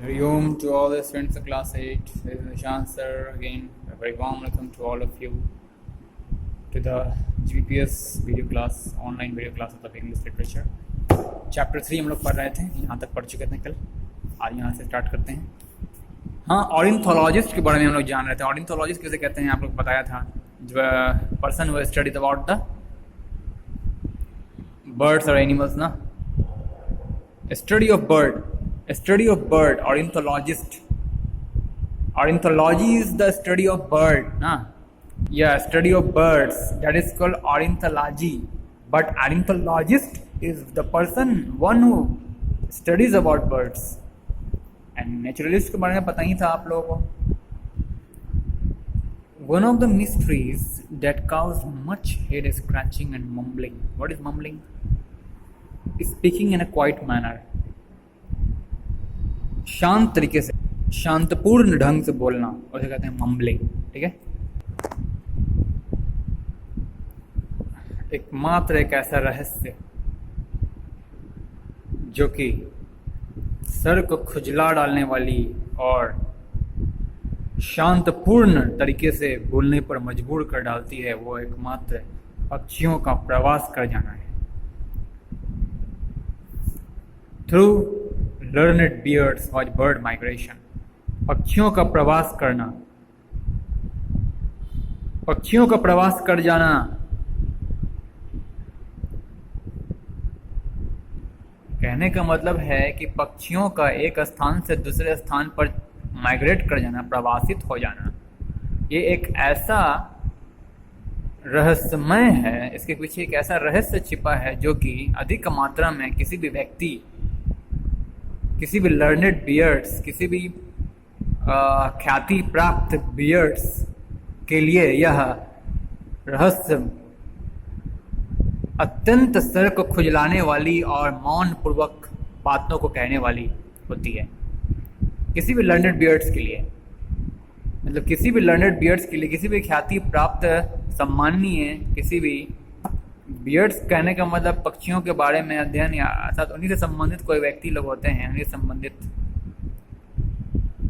Very warm to all the students of class 8. This is Nishant sir again. A very warm welcome to all of you to the GPS video class, online video class of the English literature. Chapter 3 हम लोग पढ़ रहे थे, यहाँ तक पढ़ चुके थे कल. आज यहाँ से स्टार्ट करते हैं. हाँ, ऑर्निथोलॉजिस्ट के बारे में हम लोग जान रहे थे. ऑर्निथोलॉजिस्ट किसे कहते हैं आप लोग बताया था, जो person who studies about the birds और एनिमल्स ना. Study of bird, ornithologist. Ornithology is the study of bird, na? Yeah, study of birds. That is called ornithology. But ornithologist is the one who studies about birds. And naturalist के बारे में पता ही था आप लोगों को. One of the mysteries that cause much head scratching and mumbling. What is mumbling? Speaking in a quiet manner. शांत तरीके से, शांतपूर्ण ढंग से बोलना, उसे कहते हैं मम्बलिंग. ठीक है. एकमात्र एक ऐसा रहस्य जो कि सर को खुजला डालने वाली और शांतपूर्ण तरीके से बोलने पर मजबूर कर डालती है, वो एकमात्र पक्षियों का प्रवास कर जाना है. Through learned beards was bird migration. पक्षियों का प्रवास करना, पक्षियों का प्रवास कर जाना. कहने का मतलब है कि पक्षियों का एक स्थान से दूसरे स्थान पर माइग्रेट कर जाना, प्रवासित हो जाना, ये एक ऐसा रहस्यमय है. इसके पीछे एक ऐसा रहस्य छिपा है जो कि अधिक मात्रा में किसी भी व्यक्ति, किसी भी लर्नेड बियर्ड्स, किसी भी ख्याति प्राप्त बियर्ड्स के लिए यह रहस्य अत्यंत सर को खुजलाने वाली और मौन पूर्वक बातों को कहने वाली होती है. किसी भी लर्नेड बियर्ड्स के लिए, मतलब किसी भी लर्नेड बियर्ड्स के लिए, किसी भी ख्याति प्राप्त सम्माननीय किसी भी बियर्ड्स, कहने का मतलब पक्षियों के बारे में अध्ययन या साथ उन्हीं से संबंधित कोई व्यक्ति लोग होते हैं, उन्हीं से संबंधित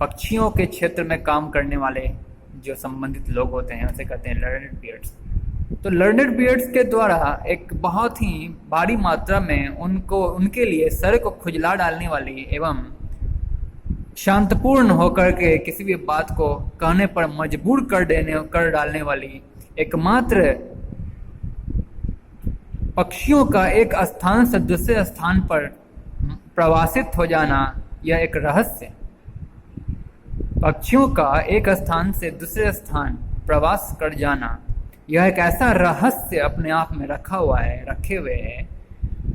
पक्षियों के क्षेत्र में काम करने वाले जो संबंधित लोग होते हैं, उसे कहते हैं लर्नेड बियर्ड्स. तो लर्नेड बियर्ड्स के द्वारा एक बहुत ही भारी मात्रा में उनके लिए सर को खुजला डालने वाली एवं शांतपूर्ण होकर के किसी भी बात को कहने पर मजबूर कर डालने वाली एकमात्र पक्षियों का एक स्थान से दूसरे स्थान पर प्रवासित हो जाना, यह एक रहस्य. पक्षियों का एक स्थान से दूसरे स्थान प्रवास कर जाना, यह एक ऐसा रहस्य अपने आप में रखे हुए है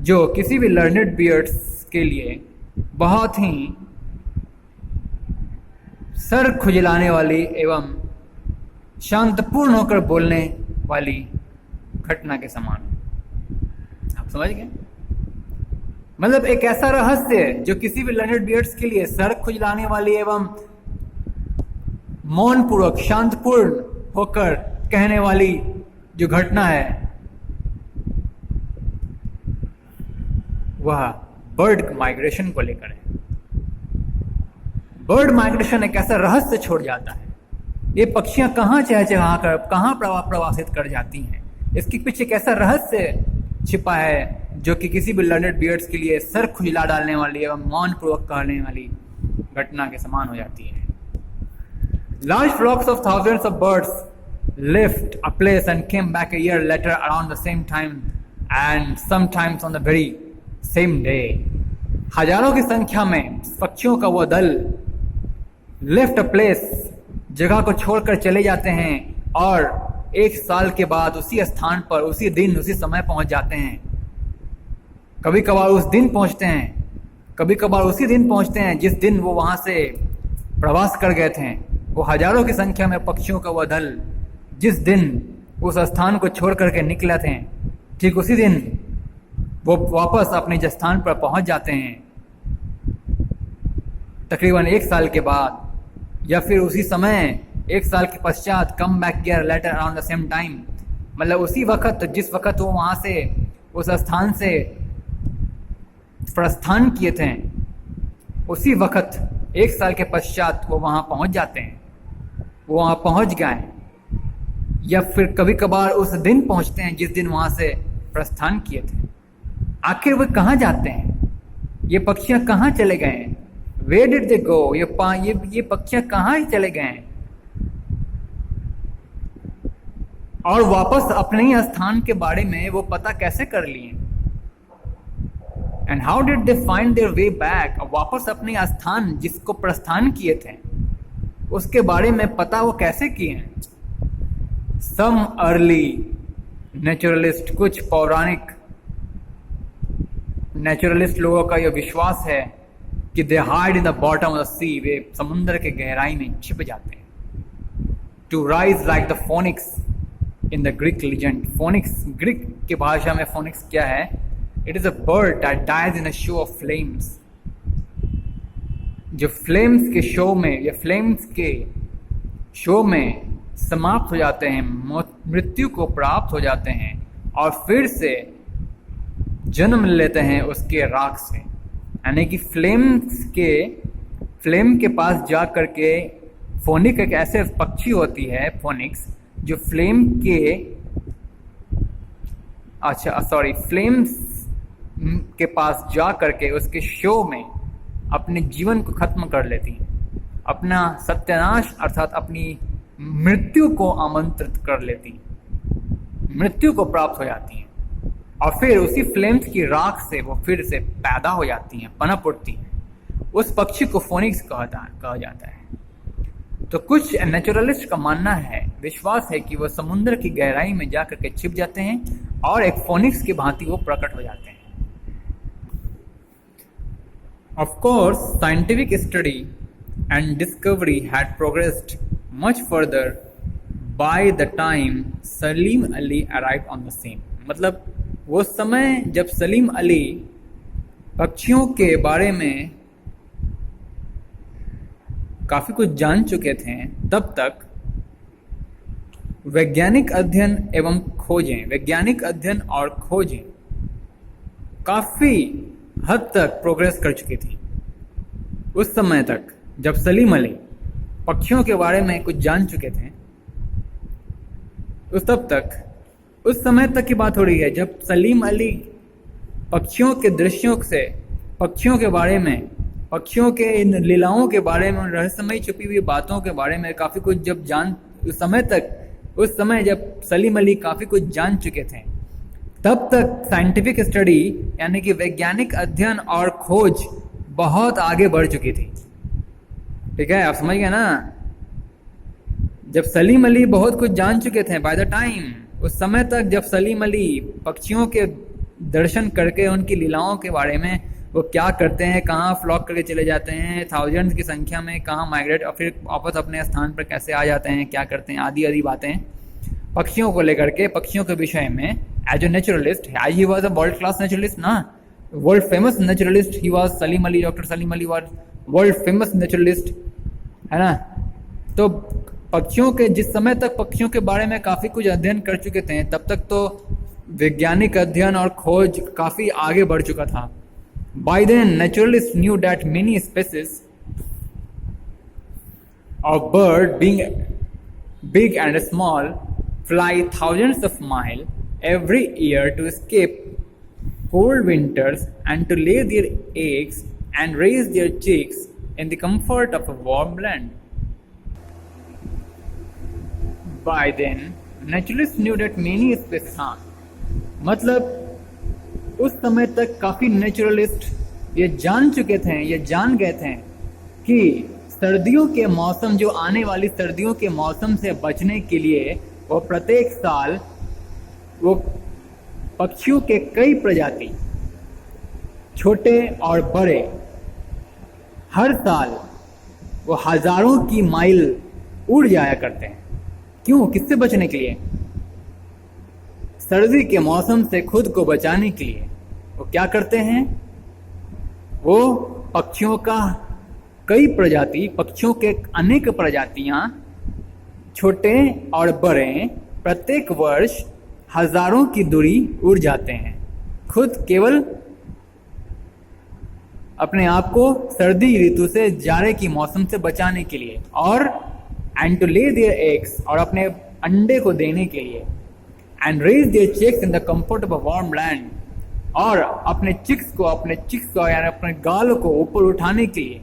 जो किसी भी लर्नेड बियर्ड्स के लिए बहुत ही सर खुजलाने वाली एवं शांतपूर्ण होकर बोलने वाली घटना के समान. समझ गए? मतलब एक ऐसा रहस्य जो किसी भी लर्नेड बियर्ड्स के लिए सर खुजलाने वाली एवं मौन पूर्वक शांतपूर्ण होकर कहने वाली जो घटना है, वह बर्ड माइग्रेशन को लेकर है. बर्ड माइग्रेशन एक ऐसा रहस्य छोड़ जाता है. ये पक्षियां कहाँ कहाँ प्रवासित कर जाती हैं, इसके पीछे एक ऐसा रहस्य छिपा है जो कि किसी भी लर्नेड बियर्ड्स के लिए सर खुजला डालने वाली एवं मौन पूर्वक कहने वाली घटना के समान हो जाती है. Large flocks of thousands of birds left a place and came back a year later around the same time and sometimes on the very same day. हजारों की संख्या में पक्षियों का वो दल left a place, जगह को छोड़कर चले जाते हैं और एक साल के बाद उसी स्थान पर, उसी दिन, उसी समय पहुंच जाते हैं. कभी कभार उस दिन पहुंचते हैं, कभी कभार उसी दिन पहुंचते हैं जिस दिन वो वहां से प्रवास कर गए थे. वो हजारों की संख्या में पक्षियों का वह दल जिस दिन उस स्थान को छोड़ करके निकले थे, ठीक उसी दिन वो वापस अपने स्थान पर पहुंच जाते हैं. तकरीबन एक साल के बाद या फिर उसी समय एक साल के पश्चात, come back year later around the same time, मतलब उसी वक्त जिस वक्त वो वहाँ से उस स्थान से प्रस्थान किए थे, उसी वक्त 1 साल के पश्चात वो वहाँ पहुँच जाते हैं, वो वहाँ पहुँच गए, या फिर कभी कभार उस दिन पहुँचते हैं जिस दिन वहाँ से प्रस्थान किए थे। आखिर वे कहाँ जाते हैं? ये पक्षियाँ कहाँ चले गए हैं? Where did they go? ये पक्षियाँ कहाँ ही चले गए हैं और वापस अपने ही स्थान के बारे में वो पता कैसे कर लिए? And how did they find their way back? वापस अपने स्थान जिसको प्रस्थान किए थे उसके बारे में पता वो कैसे किए हैं? Some early naturalist, कुछ पौराणिक नेचुरलिस्ट लोगों का यह विश्वास है कि they hide in the bottom of the sea, वे समुद्र के गहराई में छिप जाते हैं। To rise like the phoenix in the Greek legend. Phoenix, Greek की भाषा में फोनिक्स क्या है? It is a bird that dies in a show of flames. जो फ्लेम्स के शो में या फ्लेम्स के शो में समाप्त हो जाते हैं, मृत्यु को प्राप्त हो जाते हैं और फिर से जन्म लेते हैं उसके राख से। यानी कि फ्लेम के पास जा करके, फोनिक एक ऐसे पक्षी होती है फोनिक्स जो फ्लेम्स के पास जा करके उसके शो में अपने जीवन को खत्म कर लेती है, अपना सत्यानाश अर्थात अपनी मृत्यु को आमंत्रित कर लेती है, मृत्यु को प्राप्त हो जाती है और फिर उसी फ्लेम्स की राख से वो फिर से पैदा हो जाती हैं, पनप उठती हैं। उस पक्षी को फोनिक्स कहा जाता है। तो कुछ नेचुरलिस्ट का मानना है, विश्वास है कि वो समुद्र की गहराई में जाकर के छिप जाते हैं और एक फोनिक्स की भांति वो प्रकट हो जाते हैं। Of course, scientific study and discovery had progressed much further by the time Salim Ali arrived on the scene. मतलब वो समय जब सलीम अली पक्षियों के बारे में काफी कुछ जान चुके थे, तब तक वैज्ञानिक अध्ययन और खोजें काफी हद तक प्रोग्रेस कर चुकी थी। उस समय तक जब सलीम अली पक्षियों के बारे में कुछ जान चुके थे, उस समय तक की बात हो रही है जब सलीम अली पक्षियों के दृश्यों से, पक्षियों के बारे में, पक्षियों के इन लीलाओं के बारे में, रहस्यमयी छुपी हुई बातों के बारे में काफी कुछ जब उस समय जब सलीम अली काफी कुछ जान चुके थे, तब तक साइंटिफिक स्टडी यानी कि वैज्ञानिक अध्ययन और खोज बहुत आगे बढ़ चुकी थी। ठीक है, आप समझ गए ना? जब सलीम अली बहुत कुछ जान चुके थे, बाय द टाइम, उस समय तक जब सलीम अली पक्षियों के दर्शन करके उनकी लीलाओं के बारे में, वो क्या करते हैं, कहाँ फ्लॉक करके चले जाते हैं थाउजेंड्स की संख्या में, कहाँ माइग्रेट और फिर वापस अपने स्थान पर कैसे आ जाते हैं, क्या करते हैं, आदि आदि बातें पक्षियों को लेकर के, पक्षियों के विषय में as a naturalist, he was a world class naturalist ना, world famous naturalist he was Salim Ali. Doctor Salim Ali was world famous naturalist, है ना? तो पक्षियों के, जिस समय तक पक्षियों के बारे में काफ़ी कुछ अध्ययन कर चुके थे, तब तक तो वैज्ञानिक अध्ययन और खोज काफ़ी आगे बढ़ चुका था। By then naturalist knew that many species of bird being big and small fly thousands of miles every year to escape cold winters and to lay their eggs and raise their chicks in the comfort of a warm land. By then, naturalists knew that many species, हाँ, मतलब उस समय तक काफी naturalist ये जान चुके थे, ये जान गए थे कि सर्दियों के मौसम, जो आने वाली सर्दियों के मौसम से बचने के लिए वो प्रत्येक साल वो पक्षियों के कई प्रजाति, छोटे और बड़े, हर साल वो हजारों की माइल उड़ जाया करते हैं। क्यों? किससे बचने के लिए? सर्दी के मौसम से खुद को बचाने के लिए वो क्या करते हैं? वो पक्षियों का कई प्रजाति, पक्षियों के अनेक प्रजातियां, छोटे और बड़े, प्रत्येक वर्ष हजारों की दूरी उड़ जाते हैं, खुद केवल अपने आप को सर्दी ऋतु से, जाड़े की मौसम से बचाने के लिए, और and to lay their eggs, और अपने अंडे को देने के लिए, and raise their chicks in the comfort of a warm land, और अपने चिक्स को यानी अपने गालों को ऊपर उठाने के लिए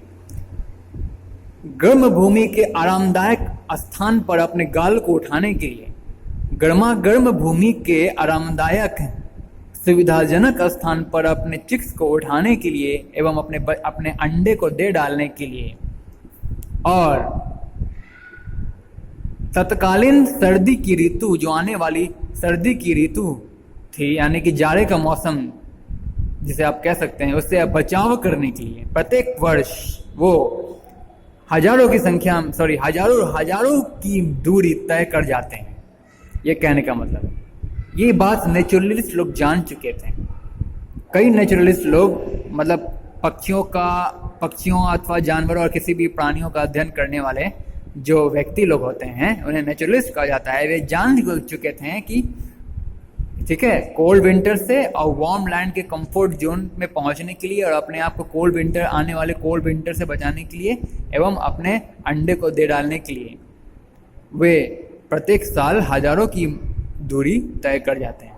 गर्म भूमि के आरामदायक स्थान पर अपने गाल को उठाने के लिए, गर्म भूमि के आरामदायक सुविधाजनक स्थान पर अपने चिक्स को उठाने के लिए एवं अपने अंडे को दे डालने के लिए, और तत्कालीन सर्दी की ऋतु, जो आने वाली सर्दी की ऋतु थी, यानी कि जाड़े का मौसम जिसे आप कह सकते हैं, उससे बचाव करने के लिए प्रत्येक वर्ष वो हजारों की दूरी तय कर जाते हैं। ये कहने का मतलब है, ये बात नेचुरलिस्ट लोग जान चुके थे। कई नेचुरलिस्ट लोग, मतलब पक्षियों अथवा जानवरों और किसी भी प्राणियों का अध्ययन करने वाले जो व्यक्ति लोग होते हैं, उन्हें नेचुरलिस्ट कहा जाता है। वे जान चुके थे कि ठीक है, कोल्ड विंटर से और वार्म लैंड के कंफर्ट जोन में पहुंचने के लिए, और अपने आप को आने वाले कोल्ड विंटर से बचाने के लिए एवं अपने अंडे को दे डालने के लिए वे प्रत्येक साल हजारों की दूरी तय कर जाते हैं।